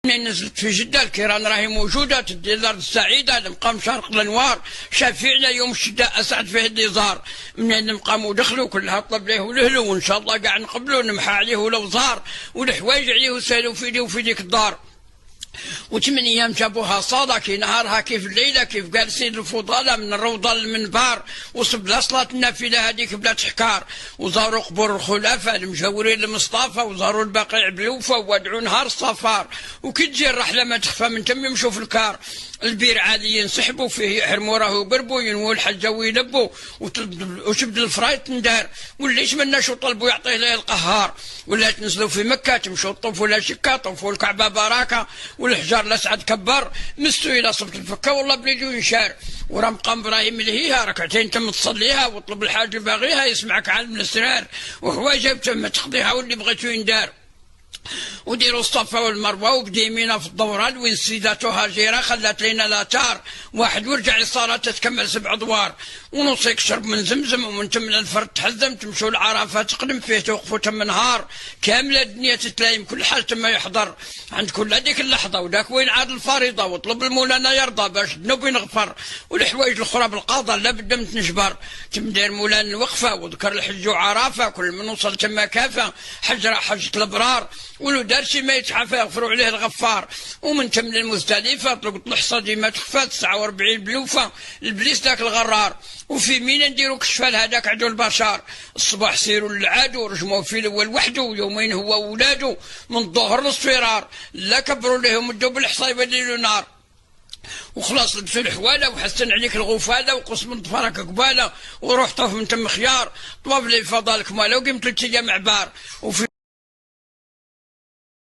منين نزلت في جدة الكيران راهي موجودة، تدي الأرض السعيدة، نبقى مشارق الأنوار، شافعنا يوم الشتاء أسعد فيه الديزار، منين نبقى دخلوا كلها طلب ليه ولهلو، وإن شاء الله قاع نقبلوا نمحى عليه ولو زار، والحوايج عليه وسالوا في دي وفي ديك الدار. وثمان ايام جابوها صاله كي نهارها كيف الليله، كيف قال سيد الفضاله من الروضه للمنبر، وصب لها صلاه النافله هذيك بلا تحكار، وزاروا قبور الخلفاء المجاورين لمصطفى، وزاروا البقيع بلوفه، وودعوا نهار الصفار، وكي تجي الرحله ما تخفى من تم يمشوا في الكار، البير عادي ينسحبوا فيه يحرموا راه وقربوا، ينووا الحجه ويلبوا، وتبدل الفرايط تندار، واللي يتمناش وطلبوا يعطيه ليه القهار، ولا تنزلوا في مكه تمشوا طوفوا لا شكه، طوفوا الكعبه بركه، والحجار لسعد كبر، مستو الى صبت الفكه والله بليدو ينشار، وراه مقام ابراهيم لهيها ركعتين تم تصليها، وطلب الحاج باغيها يسمعك عالم الاسرار، وحوايج تم تقضيها واللي بغيتو يندار. وديروا الصفا والمروه وقديمينا في الدوران وين سيداتو هاجره خلات لينا الاثار، واحد ورجع الصلاه تتكمل 7 ادوار، ونوصيك شرب من زمزم، ومن تم الفرد تحزم، تمشوا لعرفه تقدم فيه توقفوا تم نهار كامله الدنيا تتلايم، كل حال تم يحضر عند كل هذيك اللحظه، وداك وين عاد الفريضه، وطلب المولانا يرضى باش الذنوب ينغفر، والحوايج الاخرى بالقضاء لا بد من تنجبر، تم داير مولانا الوقفه وذكر الحج وعرفه، كل من وصل تم كافه، حجره حجه الابرار، ولو دار شي ما يتعافى يغفروا عليه الغفار، ومن تم للمزدلفه طلقت الحصه ديما تخفى 49 بلوفه، البليس ذاك الغرار، وفي مينا نديروا كشفال هذاك عدو البشر، الصباح سيروا للعادو رجموا في الاول وحده، ويومين هو وولادو من الظهر للصفرار، لا كبروا لهم ادوا بالحصى يبدلوا نار، وخلاص لبسوا الحواله وحسن عليك الغفاله، وقص من ظفرك قباله، وروح طوف من تم خيار، طواف لي فضالك ماله، وقيم 3 ايام عبار، وفي